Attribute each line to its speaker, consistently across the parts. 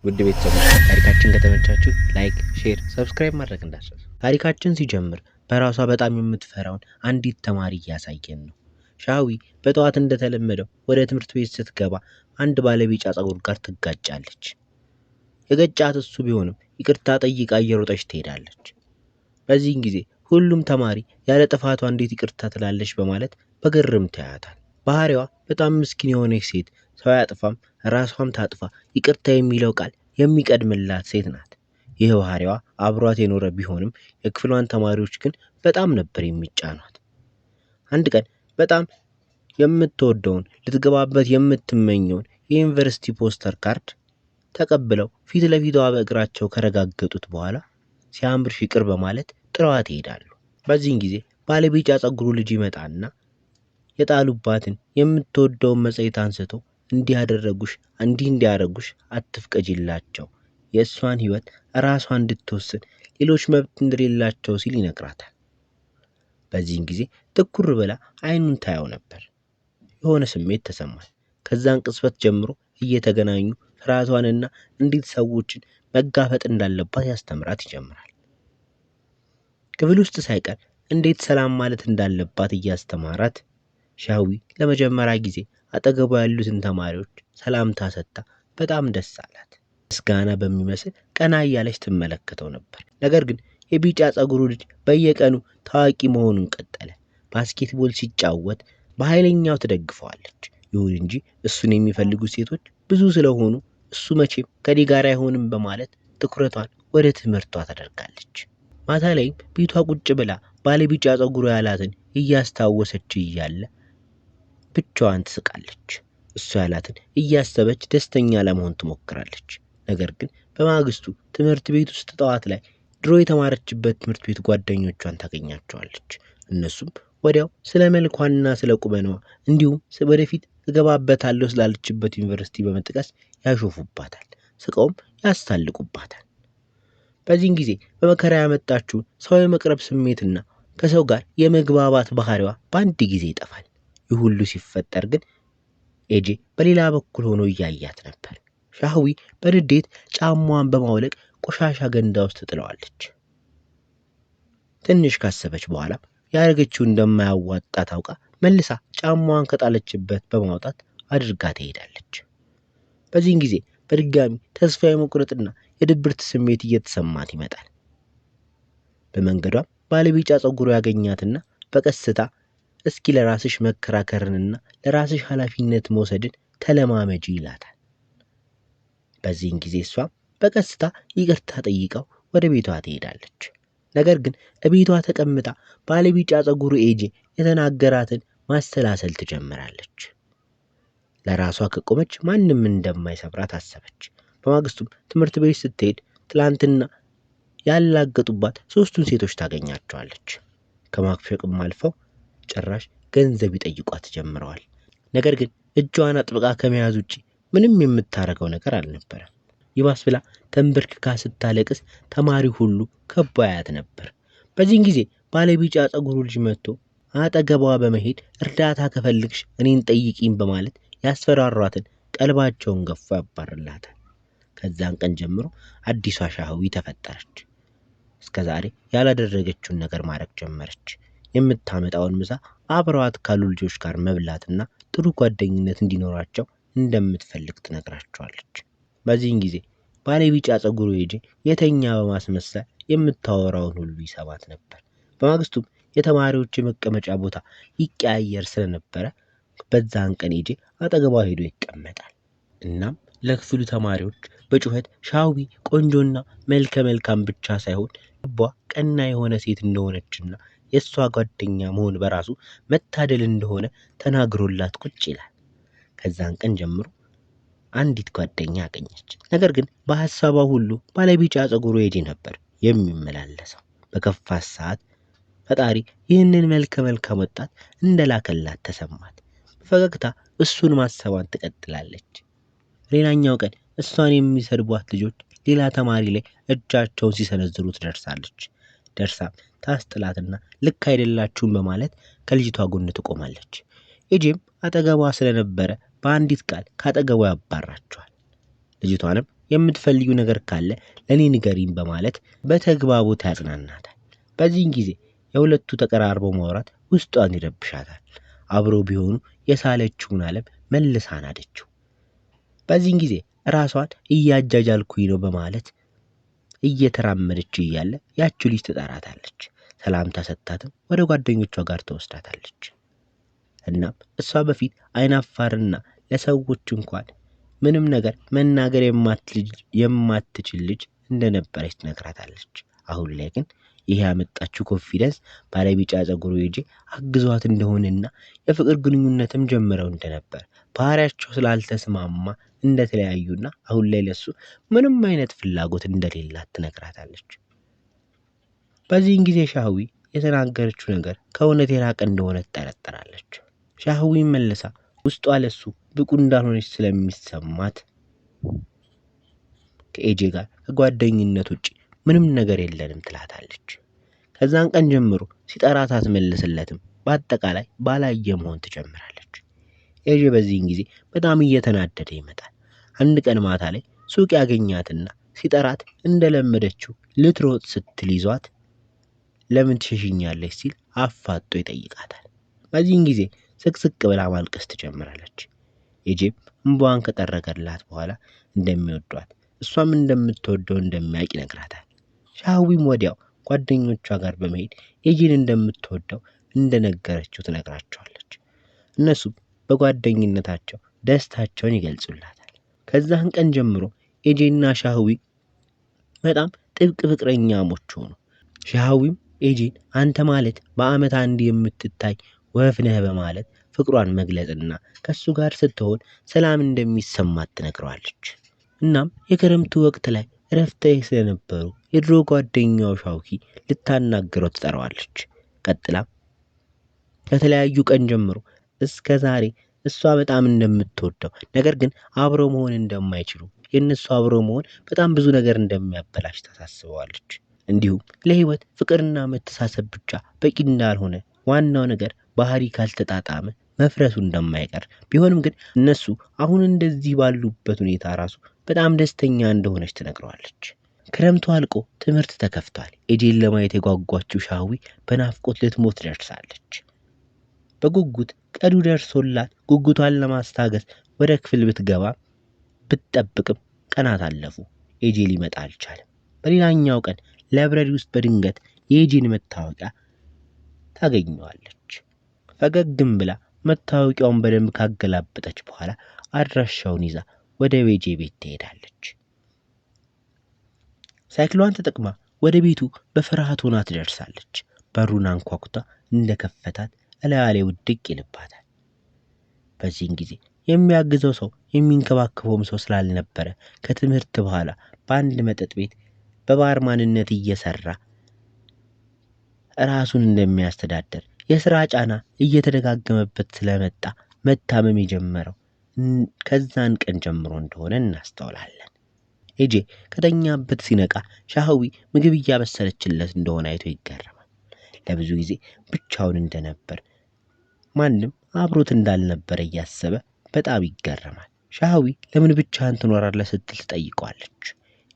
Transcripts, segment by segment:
Speaker 1: ውድ ቤተሰቦች ታሪካችን ከተመቻችሁ ላይክ፣ ሼር፣ ሰብስክራይብ ማድረግ እንዳትረሱ። ታሪካችን ሲጀምር በራሷ በጣም የምትፈራውን አንዲት ተማሪ እያሳየን ነው። ሻዊ በጠዋት እንደተለመደው ወደ ትምህርት ቤት ስትገባ አንድ ባለቢጫ ፀጉር ጋር ትጋጫለች። የገጫት እሱ ቢሆንም ይቅርታ ጠይቃ እየሮጠች ትሄዳለች። በዚህን ጊዜ ሁሉም ተማሪ ያለ ጥፋቷ እንዴት ይቅርታ ትላለች በማለት በግርምት ያያታል። ባህሪዋ በጣም ምስኪን የሆነች ሴት ሰው ያጥፋም ራሷም ታጥፋ ይቅርታ የሚለው ቃል የሚቀድምላት ሴት ናት። ይህ ባህሪዋ አብሯት የኖረ ቢሆንም የክፍሏን ተማሪዎች ግን በጣም ነበር የሚጫኗት። አንድ ቀን በጣም የምትወደውን ልትገባበት የምትመኘውን የዩኒቨርሲቲ ፖስተር ካርድ ተቀብለው ፊት ለፊቷ በእግራቸው ከረጋገጡት በኋላ ሲያምርሽ ይቅር በማለት ጥለዋት ይሄዳሉ። በዚህን ጊዜ ባለቢጫ ፀጉሩ ልጅ ይመጣና የጣሉባትን የምትወደውን መጽሔት አንስቶ እንዲያደርጉሽ አትፍቀጂላቸው፣ የእሷን ህይወት ራሷ እንድትወስን ሌሎች መብት እንደሌላቸው ሲል ይነግራታል። በዚህን ጊዜ ትኩር ብላ አይኑን ታየው ነበር። የሆነ ስሜት ተሰማት። ከዛን ቅጽበት ጀምሮ እየተገናኙ ራሷንና እንዴት ሰዎችን መጋፈጥ እንዳለባት ያስተምራት ይጀምራል። ክፍል ውስጥ ሳይቀር እንዴት ሰላም ማለት እንዳለባት እያስተማራት ሻዊ ለመጀመሪያ ጊዜ አጠገቧ ያሉትን ተማሪዎች ሰላምታ ሰጥታ በጣም ደስ አላት። ምስጋና በሚመስል ቀና እያለች ትመለከተው ነበር። ነገር ግን የቢጫ ፀጉሩ ልጅ በየቀኑ ታዋቂ መሆኑን ቀጠለ። ባስኬትቦል ሲጫወት በኃይለኛው ትደግፈዋለች። ይሁን እንጂ እሱን የሚፈልጉ ሴቶች ብዙ ስለሆኑ እሱ መቼም ከኔ ጋር አይሆንም በማለት ትኩረቷን ወደ ትምህርቷ ታደርጋለች። ማታ ላይም ቤቷ ቁጭ ብላ ባለቢጫ ፀጉሩ ያላትን እያስታወሰች እያለ ብቻዋን ትስቃለች። እሱ ያላትን እያሰበች ደስተኛ ለመሆን ትሞክራለች። ነገር ግን በማግስቱ ትምህርት ቤት ውስጥ ጠዋት ላይ ድሮ የተማረችበት ትምህርት ቤት ጓደኞቿን ታገኛቸዋለች። እነሱም ወዲያው ስለ መልኳና ስለ ቁመናዋ እንዲሁም ወደፊት እገባበታለሁ ስላለችበት ዩኒቨርሲቲ በመጥቀስ ያሾፉባታል፣ ስቀውም ያስታልቁባታል። በዚህን ጊዜ በመከራ ያመጣችው ሰው የመቅረብ ስሜትና ከሰው ጋር የመግባባት ባህሪዋ በአንድ ጊዜ ይጠፋል። ይህ ሁሉ ሲፈጠር ግን ኤጄ በሌላ በኩል ሆኖ እያያት ነበር። ሻህዊ በንዴት ጫማዋን በማውለቅ ቆሻሻ ገንዳ ውስጥ ጥለዋለች። ትንሽ ካሰበች በኋላ ያደረገችው እንደማያዋጣ ታውቃ መልሳ ጫማዋን ከጣለችበት በማውጣት አድርጋ ትሄዳለች። በዚህን ጊዜ በድጋሚ ተስፋ የመቁረጥና የድብርት ስሜት እየተሰማት ይመጣል። በመንገዷም ባለቢጫ ፀጉሩ ያገኛትና በቀስታ እስኪ ለራስሽ መከራከርንና ለራስሽ ኃላፊነት መውሰድን ተለማመጂ ይላታል። በዚህን ጊዜ እሷም በቀስታ ይቅርታ ጠይቀው ወደ ቤቷ ትሄዳለች። ነገር ግን እቤቷ ተቀምጣ ባለቢጫ ፀጉሩ ኤጄ የተናገራትን ማሰላሰል ትጀምራለች። ለራሷ ከቆመች ማንም እንደማይሰብራት አሰበች። በማግስቱም ትምህርት ቤት ስትሄድ ትላንትና ያላገጡባት ሶስቱን ሴቶች ታገኛቸዋለች። ከማክሸቅም አልፈው ጭራሽ ገንዘብ ይጠይቋት ጀምረዋል። ነገር ግን እጇን አጥብቃ ከመያዝ ውጪ ምንም የምታረገው ነገር አልነበረም። ይባስ ብላ ተንበርክካ ስታለቅስ ተማሪ ሁሉ ከቦ ያያት ነበር። በዚህን ጊዜ ባለቢጫ ፀጉሩ ልጅ መጥቶ አጠገቧ በመሄድ እርዳታ ከፈልግሽ እኔን ጠይቂኝ በማለት ያስፈራሯትን ቀልባቸውን ገፎ ያባርላታል። ከዛን ቀን ጀምሮ አዲሷ ሻህዊ ተፈጠረች። እስከዛሬ ያላደረገችውን ነገር ማድረግ ጀመረች። የምታመጣውን ምሳ አብረዋት ካሉ ልጆች ጋር መብላትና ጥሩ ጓደኝነት እንዲኖራቸው እንደምትፈልግ ትነግራቸዋለች። በዚህን ጊዜ ባለቢጫ ፀጉሩ ኤጄ የተኛ በማስመሰል የምታወራውን ሁሉ ይሰማት ነበር። በማግስቱም የተማሪዎች የመቀመጫ ቦታ ይቀያየር ስለነበረ በዛን ቀን ኤጄ አጠገቧ ሄዶ ይቀመጣል። እናም ለክፍሉ ተማሪዎች በጩኸት ሻዊ ቆንጆና መልከ መልካም ብቻ ሳይሆን ልቧ ቀና የሆነ ሴት እንደሆነችና የእሷ ጓደኛ መሆን በራሱ መታደል እንደሆነ ተናግሮላት ቁጭ ይላል። ከዛን ቀን ጀምሮ አንዲት ጓደኛ አገኘች። ነገር ግን በሐሳቧ ሁሉ ባለቢጫ ፀጉሩ ኤጄ ነበር የሚመላለሰው። በከፋት ሰዓት ፈጣሪ ይህንን መልከ መልካም ወጣት እንደላከላት ተሰማት። በፈገግታ እሱን ማሰቧን ትቀጥላለች። ሌላኛው ቀን እሷን የሚሰድቧት ልጆች ሌላ ተማሪ ላይ እጃቸውን ሲሰነዝሩ ትደርሳለች። ደርሳም ታስጥላትና ልክ አይደላችሁም በማለት ከልጅቷ ጎን ትቆማለች። ኤጄም አጠገቧ ስለነበረ በአንዲት ቃል ካጠገቧ ያባራቸዋል። ልጅቷንም የምትፈልጊው ነገር ካለ ለኔ ንገሪኝ በማለት በተግባቦት ያጽናናታል። በዚህን ጊዜ የሁለቱ ተቀራርበው ማውራት ውስጧን ይረብሻታል። አብረው ቢሆኑ የሳለችውን ዓለም መልሳ ናደችው። በዚህን ጊዜ ራሷን እያጃጃልኩኝ ነው በማለት እየተራመደች እያለ ያቺው ልጅ ትጠራታለች። ሰላምታ ሰጥታትም ወደ ጓደኞቿ ጋር ትወስዳታለች። እናም እሷ በፊት አይናፋርና ለሰዎች እንኳን ምንም ነገር መናገር የማትችል ልጅ እንደነበረች ትነግራታለች። አሁን ላይ ግን ይህ ያመጣችው ኮንፊደንስ ባለቢጫ ጸጉሩ ኤጄ አግዟት እንደሆነና የፍቅር ግንኙነትም ጀምረው እንደነበር ባህሪያቸው ስላልተስማማ እንደተለያዩና አሁን ላይ ለሱ ምንም አይነት ፍላጎት እንደሌላት ትነግራታለች። በዚህን ጊዜ ሻህዊ የተናገረችው ነገር ከእውነት የራቀ እንደሆነ ትጠረጠራለች። ሻህዊ መልሳ ውስጧ ለሱ ብቁ እንዳልሆነች ስለሚሰማት ከኤጄ ጋር ከጓደኝነት ውጪ ምንም ነገር የለንም ትላታለች። ከዛን ቀን ጀምሮ ሲጠራት አትመልስለትም። በአጠቃላይ ባላየ መሆን ትጀምራለች። ኤጄ በዚህን ጊዜ በጣም እየተናደደ ይመጣል። አንድ ቀን ማታ ላይ ሱቅ ያገኛትና ሲጠራት እንደለመደችው ልትሮጥ ስትል ይዟት ለምን ትሸሽኛለች ሲል አፋጦ ይጠይቃታል። በዚህን ጊዜ ስቅስቅ ብላ ማልቀስ ትጀምራለች። ኤጄም እንባዋን ከጠረገላት በኋላ እንደሚወዷት እሷም እንደምትወደው እንደሚያውቅ ይነግራታል። ሻህዊም ወዲያው ጓደኞቿ ጋር በመሄድ ኤጄን እንደምትወደው እንደነገረችው ትነግራቸዋለች። እነሱም በጓደኝነታቸው ደስታቸውን ይገልጹላታል። ከዛን ቀን ጀምሮ ኤጄና ሻህዊ በጣም ጥብቅ ፍቅረኛሞች ሆኑ። ሻህዊም ኤጄን አንተ ማለት በአመት አንድ የምትታይ ወፍ ነህ በማለት ፍቅሯን መግለጽና ከሱ ጋር ስትሆን ሰላም እንደሚሰማት ትነግረዋለች። እናም የክረምቱ ወቅት ላይ እረፍት ላይ ስለነበሩ የድሮ ጓደኛው ሻውኪ ልታናግረው ትጠራዋለች። ቀጥላም ከተለያዩ ቀን ጀምሮ እስከ ዛሬ እሷ በጣም እንደምትወደው ነገር ግን አብረው መሆን እንደማይችሉ የእነሱ አብረው መሆን በጣም ብዙ ነገር እንደሚያበላሽ ታሳስበዋለች። እንዲሁም ለህይወት ፍቅርና መተሳሰብ ብቻ በቂ እንዳልሆነ ዋናው ነገር ባህሪ ካልተጣጣመ መፍረሱ እንደማይቀር ቢሆንም ግን እነሱ አሁን እንደዚህ ባሉበት ሁኔታ ራሱ በጣም ደስተኛ እንደሆነች ትነግረዋለች። ክረምቱ አልቆ ትምህርት ተከፍቷል። ኤጄን ለማየት የጓጓችው ሻህዊ በናፍቆት ልትሞት ደርሳለች። በጉጉት ቀዱ ደርሶላት ጉጉቷን ለማስታገስ ወደ ክፍል ብትገባ ብትጠብቅም ቀናት አለፉ። ኤጄ ሊመጣ አልቻለም። በሌላኛው ቀን ላይብረሪ ውስጥ በድንገት የኤጄን መታወቂያ ታገኘዋለች። ፈገግም ብላ መታወቂያውን በደንብ ካገላበጠች በኋላ አድራሻውን ይዛ ወደ ኤጄ ቤት ትሄዳለች። ሳይክሏን ተጠቅማ ወደ ቤቱ በፍርሃት ሆና ትደርሳለች። በሩን አንኳኩታ እንደከፈታት እላያ ላይ ውድቅ ይልባታል። በዚህን ጊዜ የሚያግዘው ሰው የሚንከባከበውም ሰው ስላልነበረ ከትምህርት በኋላ በአንድ መጠጥ ቤት በባርማንነት እየሰራ ራሱን እንደሚያስተዳድር የሥራ ጫና እየተደጋገመበት ስለመጣ መታመም የጀመረው ከዛን ቀን ጀምሮ እንደሆነ እናስተውላለን። ኤጄ ከተኛበት ሲነቃ ሻህዊ ምግብ እያበሰለችለት እንደሆነ አይቶ ይገረማል። ለብዙ ጊዜ ብቻውን እንደነበር ማንም አብሮት እንዳልነበረ እያሰበ በጣም ይገረማል። ሻህዊ ለምን ብቻህን ትኖራለህ ስትል ትጠይቀዋለች።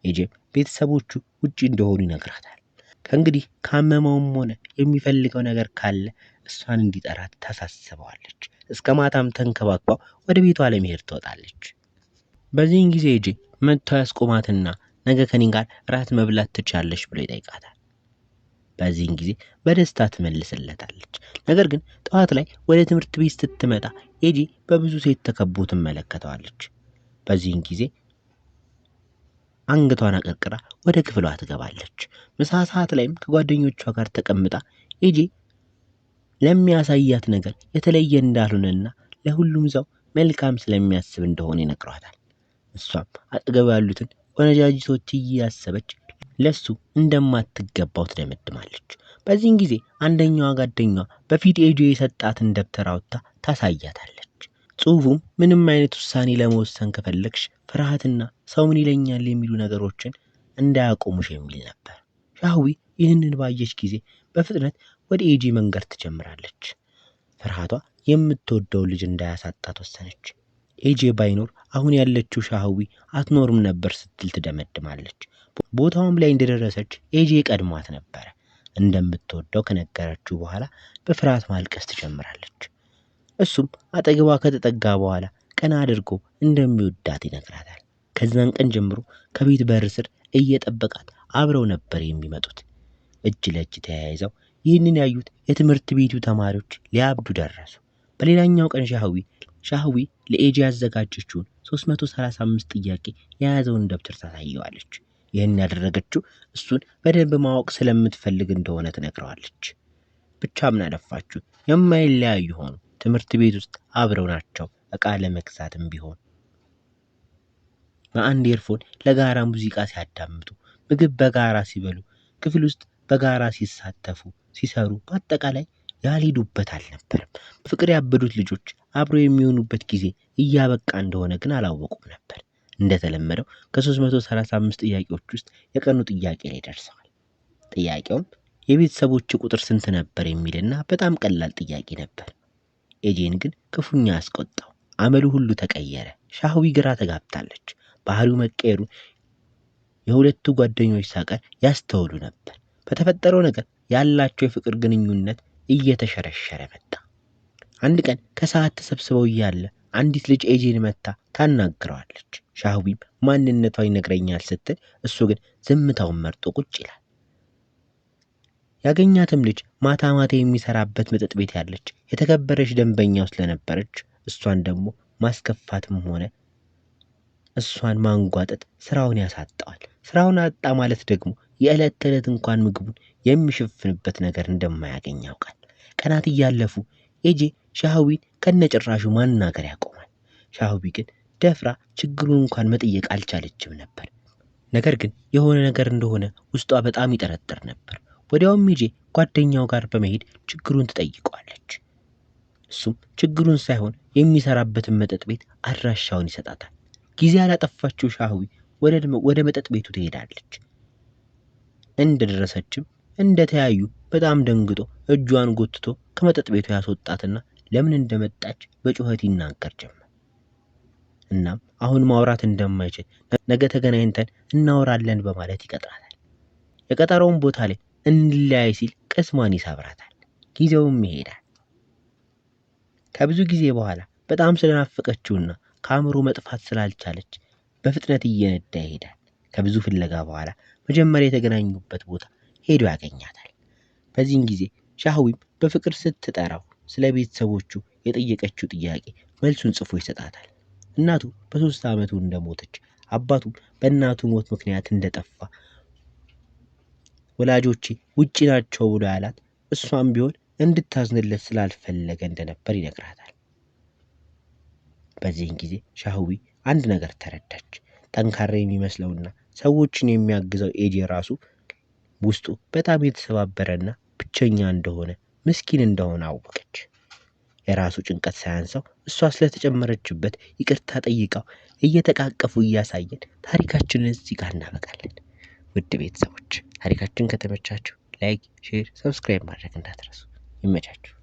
Speaker 1: ኤጄም ቤተሰቦቹ ውጪ እንደሆኑ ይነግራታል። ከእንግዲህ ካመመውም ሆነ የሚፈልገው ነገር ካለ እሷን እንዲጠራት ታሳስበዋለች። እስከ ማታም ተንከባክባው ወደ ቤቷ ለመሄድ ትወጣለች። በዚህን ጊዜ ኤጄ መጥቶ ያስቆማትና ነገ ከኔ ጋር ራት መብላት ትችያለሽ ብሎ ይጠይቃታል። በዚህን ጊዜ በደስታ ትመልስለታለች። ነገር ግን ጠዋት ላይ ወደ ትምህርት ቤት ስትመጣ ኤጄ በብዙ ሴት ተከቦ ትመለከተዋለች። በዚህን ጊዜ አንገቷን አቀርቅራ ወደ ክፍሏ ትገባለች። ምሳ ሰዓት ላይም ከጓደኞቿ ጋር ተቀምጣ ኤጄ ለሚያሳያት ነገር የተለየ እንዳልሆነና ለሁሉም ሰው መልካም ስለሚያስብ እንደሆነ ይነግሯታል። እሷም አጠገብ ያሉትን ወነጃጅቶች እያሰበች ለሱ እንደማትገባው ትደመድማለች። በዚህን ጊዜ አንደኛዋ ጓደኛዋ በፊት ኤጄ የሰጣትን ደብተር አውጥታ ታሳያታለች። ጽሑፉም ምንም አይነት ውሳኔ ለመወሰን ከፈለግሽ ፍርሃትና ሰው ምን ይለኛል የሚሉ ነገሮችን እንዳያቆሙሽ የሚል ነበር። ሻህዊ ይህንን ባየች ጊዜ በፍጥነት ወደ ኤጄ መንገር ትጀምራለች። ፍርሃቷ የምትወደው ልጅ እንዳያሳጣት ወሰነች። ኤጄ ባይኖር አሁን ያለችው ሻህዊ አትኖርም ነበር ስትል ትደመድማለች። ቦታውም ላይ እንደደረሰች ኤጄ ቀድሟት ነበረ። እንደምትወደው ከነገረችው በኋላ በፍርሃት ማልቀስ ትጀምራለች። እሱም አጠገቧ ከተጠጋ በኋላ ቀና አድርጎ እንደሚወዳት ይነግራታል። ከዛን ቀን ጀምሮ ከቤት በር ስር እየጠበቃት አብረው ነበር የሚመጡት። እጅ ለእጅ ተያይዘው ይህንን ያዩት የትምህርት ቤቱ ተማሪዎች ሊያብዱ ደረሱ። በሌላኛው ቀን ሻህዊ ለኤጄ ያዘጋጀችውን 335 ጥያቄ የያዘውን ደብተር ታሳየዋለች። ይህን ያደረገችው እሱን በደንብ ማወቅ ስለምትፈልግ እንደሆነ ትነግረዋለች። ብቻ ምን አለፋችሁ የማይለያዩ ሆኑ። ትምህርት ቤት ውስጥ አብረው ናቸው። ዕቃ ለመግዛትም ቢሆን በአንድ ኤርፎን ለጋራ ሙዚቃ ሲያዳምጡ፣ ምግብ በጋራ ሲበሉ፣ ክፍል ውስጥ በጋራ ሲሳተፉ፣ ሲሰሩ፣ በአጠቃላይ ያልሄዱበት አልነበረም። ፍቅር ያበዱት ልጆች አብረው የሚሆኑበት ጊዜ እያበቃ እንደሆነ ግን አላወቁም ነበር። እንደተለመደው ከ335 ጥያቄዎች ውስጥ የቀኑ ጥያቄ ላይ ደርሰዋል። ጥያቄውም የቤተሰቦች ቁጥር ስንት ነበር የሚልና በጣም ቀላል ጥያቄ ነበር። ኤጄን ግን ክፉኛ አስቆጣው። አመሉ ሁሉ ተቀየረ። ሻህዊ ግራ ተጋብታለች። ባህሪው መቀየሩን የሁለቱ ጓደኞች ሳቀር ያስተውሉ ነበር። በተፈጠረው ነገር ያላቸው የፍቅር ግንኙነት እየተሸረሸረ መጣ። አንድ ቀን ከሰዓት ተሰብስበው እያለ አንዲት ልጅ ኤጄን መታ ታናግረዋለች። ሻህዊም ማንነቷ ይነግረኛል ስትል፣ እሱ ግን ዝምታውን መርጦ ቁጭ ይላል። ያገኛትም ልጅ ማታ ማታ የሚሰራበት መጠጥ ቤት ያለች የተከበረች ደንበኛው ስለነበረች እሷን ደግሞ ማስከፋትም ሆነ እሷን ማንጓጠጥ ስራውን ያሳጣዋል። ስራውን አጣ ማለት ደግሞ የዕለት ተዕለት እንኳን ምግቡን የሚሸፍንበት ነገር እንደማያገኝ ያውቃል። ቀናት እያለፉ ኤጄ ሻህዊን ከነጭራሹ ማናገር ያቆማል። ሻህዊ ግን ደፍራ ችግሩን እንኳን መጠየቅ አልቻለችም ነበር። ነገር ግን የሆነ ነገር እንደሆነ ውስጧ በጣም ይጠረጥር ነበር። ወዲያውም ኤጄ ጓደኛው ጋር በመሄድ ችግሩን ትጠይቀዋለች። እሱም ችግሩን ሳይሆን የሚሰራበትን መጠጥ ቤት አድራሻውን ይሰጣታል። ጊዜ ያላጠፋችው ሻህዊ ወደ መጠጥ ቤቱ ትሄዳለች። እንደደረሰችም እንደተያዩ በጣም ደንግጦ እጇን ጎትቶ ከመጠጥ ቤቱ ያስወጣትና ለምን እንደመጣች በጩኸት ይናገር ጀመር። እናም አሁን ማውራት እንደማይችል ነገ ተገናኝተን እናወራለን በማለት ይቀጥራታል። የቀጠሮውን ቦታ ላይ እንለያይ ሲል ቅስሟን ይሰብራታል። ጊዜውም ይሄዳል። ከብዙ ጊዜ በኋላ በጣም ስለናፈቀችውና ከአእምሮ መጥፋት ስላልቻለች በፍጥነት እየነዳ ይሄዳል። ከብዙ ፍለጋ በኋላ መጀመሪያ የተገናኙበት ቦታ ሄዶ ያገኛታል። በዚህን ጊዜ ሻህዊም በፍቅር ስትጠራው ስለ ቤተሰቦቹ የጠየቀችው ጥያቄ መልሱን ጽፎ ይሰጣታል። እናቱ በ3 ዓመቱ እንደሞተች፣ አባቱም በእናቱ ሞት ምክንያት እንደጠፋ፣ ወላጆቼ ውጪ ናቸው ብሎ ያላት እሷም ቢሆን እንድታዝንለት ስላልፈለገ እንደነበር ይነግራታል። በዚህን ጊዜ ሻህዊ አንድ ነገር ተረዳች። ጠንካራ የሚመስለውና ሰዎችን የሚያግዘው ኤጄ ራሱ ውስጡ በጣም የተሰባበረና ብቸኛ እንደሆነ፣ ምስኪን እንደሆነ አወቀች። የራሱ ጭንቀት ሳያንሰው እሷ ስለተጨመረችበት ይቅርታ ጠይቃው እየተቃቀፉ እያሳየን ታሪካችንን እዚህ ጋር እናበቃለን። ውድ ቤተሰቦች ታሪካችን ከተመቻችሁ ላይክ፣ ሼር፣ ሰብስክራይብ ማድረግ እንዳትረሱ። ይመቻችሁ።